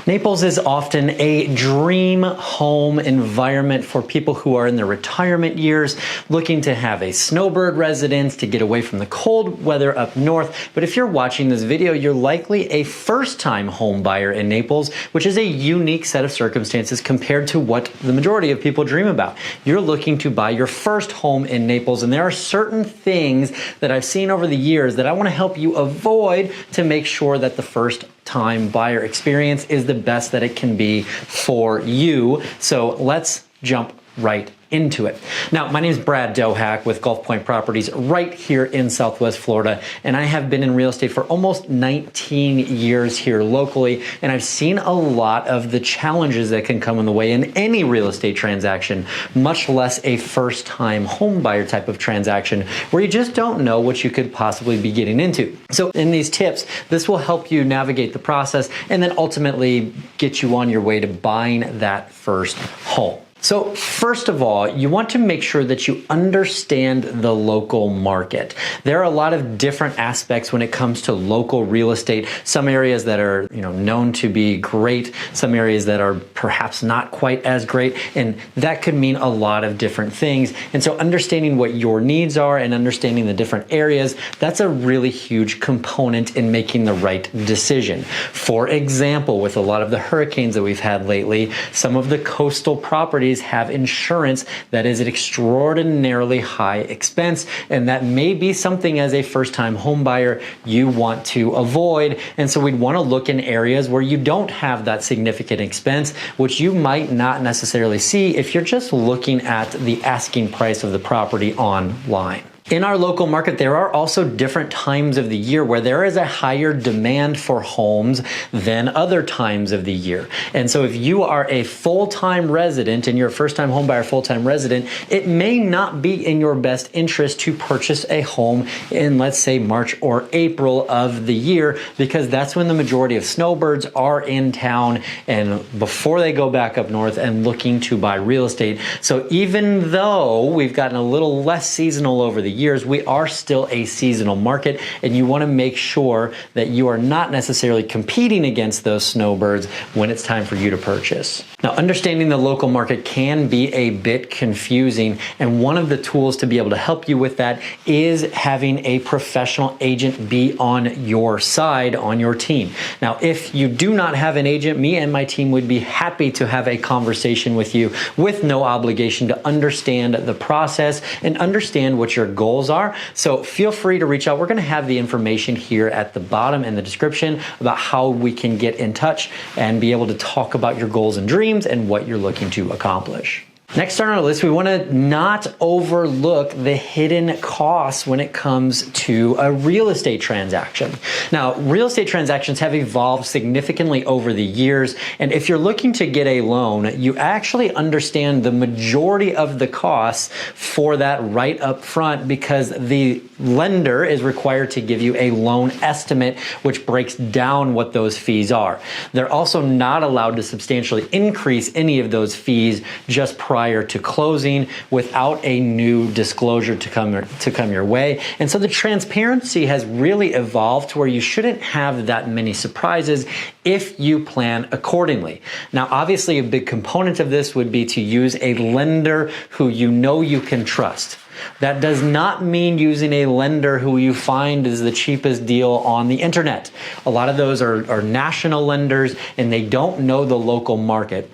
Naples is often a dream home environment for people who are in their retirement years, looking to have a snowbird residence to get away from the cold weather up north. But if you're watching this video, you're likely a first-time home buyer in Naples, which is a unique set of circumstances compared to what the majority of people dream about. You're looking to buy your first home in Naples, and there are certain things that I've seen over the years that I want to help you avoid to make sure that the first-time buyer experience is the best that it can be for you. So let's jump right into it. Now, my name is Brad Dohack with Gulf Point Properties right here in Southwest Florida, and I have been in real estate for almost 19 years here locally, and I've seen a lot of the challenges that can come in the way in any real estate transaction, much less a first-time home buyer type of transaction where you just don't know what you could possibly be getting into. So in these tips, this will help you navigate the process and then ultimately get you on your way to buying that first home. So first of all, you want to make sure that you understand the local market. There are a lot of different aspects when it comes to local real estate. Some areas that are, known to be great, some areas that are perhaps not quite as great, and that could mean a lot of different things. And so understanding what your needs are and understanding the different areas, that's a really huge component in making the right decision. For example, with a lot of the hurricanes that we've had lately, some of the coastal properties have insurance that is an extraordinarily high expense, and that may be something as a first-time home buyer you want to avoid. And so we'd want to look in areas where you don't have that significant expense, which you might not necessarily see if you're just looking at the asking price of the property online. In our local market, there are also different times of the year where there is a higher demand for homes than other times of the year. And so if you are a full-time resident and you're a first-time home buyer, full-time resident, it may not be in your best interest to purchase a home in, let's say, March or April of the year, because that's when the majority of snowbirds are in town and before they go back up north and looking to buy real estate. So even though we've gotten a little less seasonal over the years, we are still a seasonal market, and you want to make sure that you are not necessarily competing against those snowbirds when it's time for you to purchase. Now, understanding the local market can be a bit confusing, and one of the tools to be able to help you with that is having a professional agent be on your side, on your team. Now, if you do not have an agent, me and my team would be happy to have a conversation with you with no obligation to understand the process and understand what your goals are. So feel free to reach out. We're going to have the information here at the bottom in the description about how we can get in touch and be able to talk about your goals and dreams and what you're looking to accomplish. Next on our list, we want to not overlook the hidden costs when it comes to a real estate transaction. Now, real estate transactions have evolved significantly over the years, and if you're looking to get a loan, you actually understand the majority of the costs for that right up front, because the lender is required to give you a loan estimate, which breaks down what those fees are. They're also not allowed to substantially increase any of those fees just prior to closing without a new disclosure to come your way. And so the transparency has really evolved to where you shouldn't have that many surprises if you plan accordingly. Now, obviously, a big component of this would be to use a lender who you can trust. That does not mean using a lender who you find is the cheapest deal on the internet. A lot of those are national lenders, and they don't know the local market.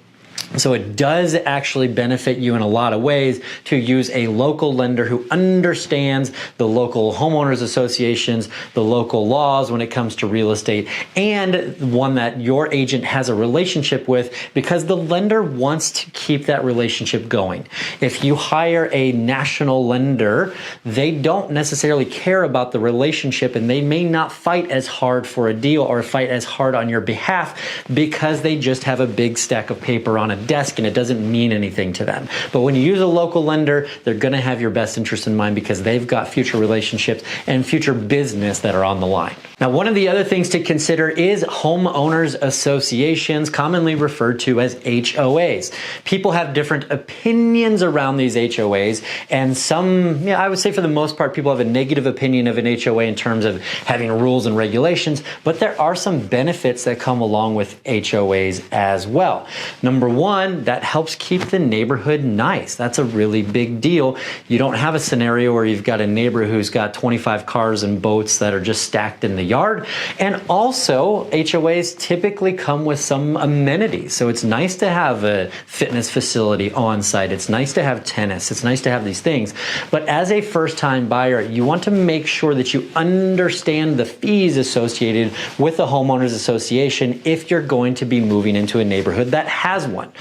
So it does actually benefit you in a lot of ways to use a local lender who understands the local homeowners associations, the local laws when it comes to real estate, and one that your agent has a relationship with, because the lender wants to keep that relationship going. If you hire a national lender, they don't necessarily care about the relationship, and they may not fight as hard for a deal or fight as hard on your behalf because they just have a big stack of paper on a desk and it doesn't mean anything to them. But when you use a local lender, they're going to have your best interest in mind because they've got future relationships and future business that are on the line. Now, one of the other things to consider is homeowners associations, commonly referred to as HOAs. People have different opinions around these HOAs, and some, I would say for the most part, people have a negative opinion of an HOA in terms of having rules and regulations, but there are some benefits that come along with HOAs as well. Number one, that helps keep the neighborhood nice. That's a really big deal. You don't have a scenario where you've got a neighbor who's got 25 cars and boats that are just stacked in the yard. And also, HOAs typically come with some amenities. So it's nice to have a fitness facility on site. It's nice to have tennis. It's nice to have these things. But as a first-time buyer, you want to make sure that you understand the fees associated with the homeowners association if you're going to be moving into a neighborhood that has one.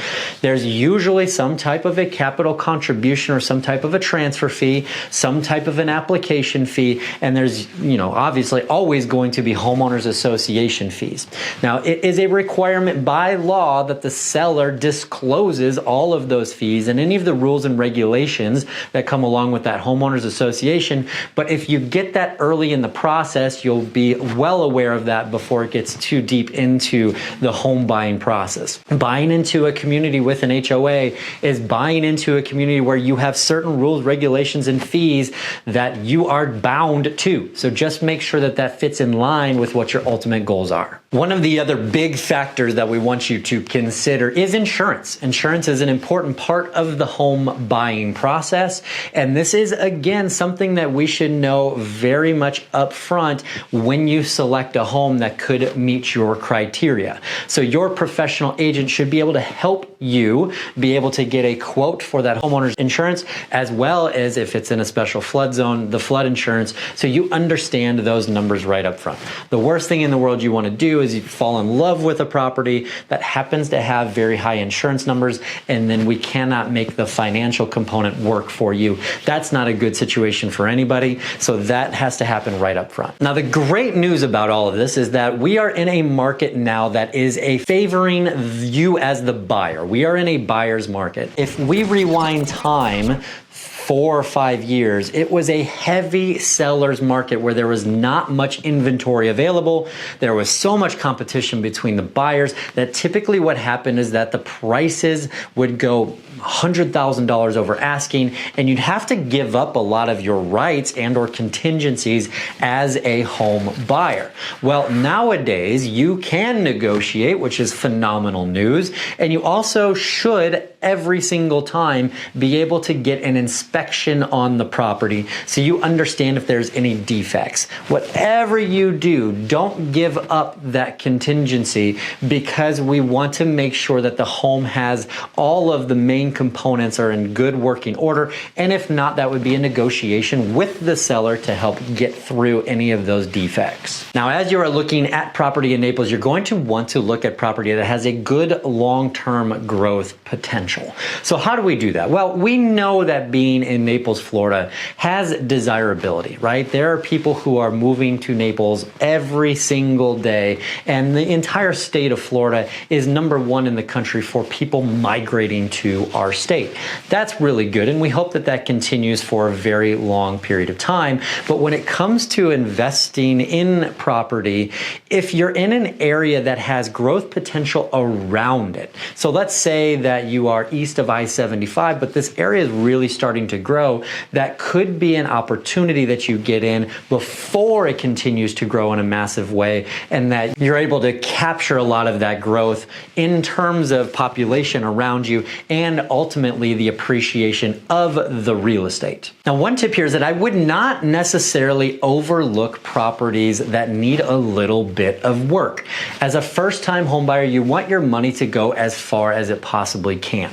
There's usually some type of a capital contribution or some type of a transfer fee, some type of an application fee, and there's, obviously always going to be homeowners association fees. Now, it is a requirement by law that the seller discloses all of those fees and any of the rules and regulations that come along with that homeowners association. But if you get that early in the process, you'll be well aware of that before it gets too deep into the home buying process. Buying into a community with an HOA is buying into a community where you have certain rules, regulations, and fees that you are bound to. So just make sure that that fits in line with what your ultimate goals are. One of the other big factors that we want you to consider is insurance. Insurance is an important part of the home buying process. And this is, again, something that we should know very much up front when you select a home that could meet your criteria. So your professional agent should be able to help you be able to get a quote for that homeowner's insurance, as well as if it's in a special flood zone, the flood insurance, so you understand those numbers right up front. The worst thing in the world you want to do is you fall in love with a property that happens to have very high insurance numbers, and then we cannot make the financial component work for you. That's not a good situation for anybody, so that has to happen right up front. Now, the great news about all of this is that we are in a market now that is favoring you as the buyer. We are in a buyer's market. If we rewind time 4 or 5 years, it was a heavy seller's market where there was not much inventory available. There was so much competition between the buyers that typically what happened is that the prices would go $100,000 over asking, and you'd have to give up a lot of your rights and or contingencies as a home buyer. Well, nowadays you can negotiate, which is phenomenal news, and you also should every single time be able to get an inspection on the property so you understand if there's any defects. Whatever you do, don't give up that contingency, because we want to make sure that the home has all of the main components are in good working order, and if not, that would be a negotiation with the seller to help get through any of those defects. Now, as you are looking at property in Naples, you're going to want to look at property that has a good long-term growth potential. So how do we do that? Well, we know that being in Naples, Florida has desirability, right? There are people who are moving to Naples every single day, and the entire state of Florida is #1 in the country for people migrating to our state. That's really good, and we hope that that continues for a very long period of time. But when it comes to investing in property, if you're in an area that has growth potential around it, so let's say that you are east of I-75, but this area is really starting to grow, that could be an opportunity that you get in before it continues to grow in a massive way, and that you're able to capture a lot of that growth in terms of population around you and ultimately the appreciation of the real estate. Now, one tip here is that I would not necessarily overlook properties that need a little bit of work. As a first-time homebuyer, you want your money to go as far as it possibly can.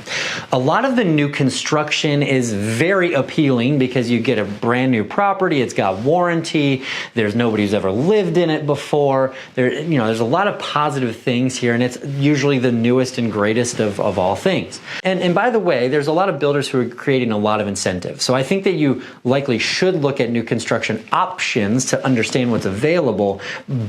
A lot of the new construction is very very appealing because you get a brand new property, it's got warranty, there's nobody who's ever lived in it before. There's a lot of positive things here, and it's usually the newest and greatest of all things. And by the way, there's a lot of builders who are creating a lot of incentives. So I think that you likely should look at new construction options to understand what's available,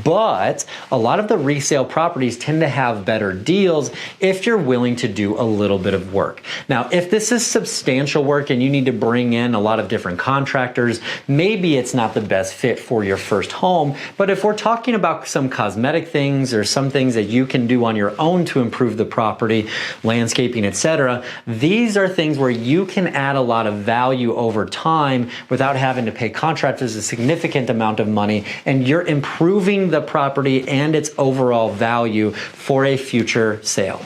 but a lot of the resale properties tend to have better deals if you're willing to do a little bit of work. Now, if this is substantial work and you need to bring in a lot of different contractors, maybe it's not the best fit for your first home. But if we're talking about some cosmetic things or some things that you can do on your own to improve the property, landscaping, etc., these are things where you can add a lot of value over time without having to pay contractors a significant amount of money, and you're improving the property and its overall value for a future sale.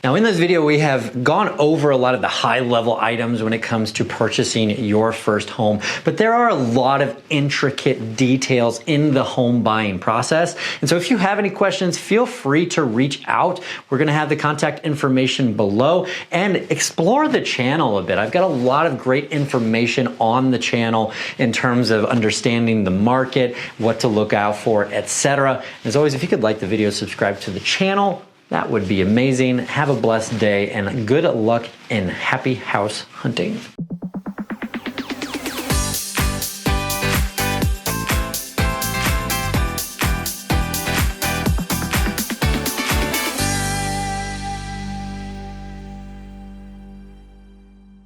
Now, in this video, we have gone over a lot of the high-level items when it comes to purchasing your first home, but there are a lot of intricate details in the home buying process. And so if you have any questions, feel free to reach out. We're gonna have the contact information below, and explore the channel a bit. I've got a lot of great information on the channel in terms of understanding the market, what to look out for, etc. As always, if you could like the video, subscribe to the channel, that would be amazing. Have a blessed day and good luck in happy house hunting.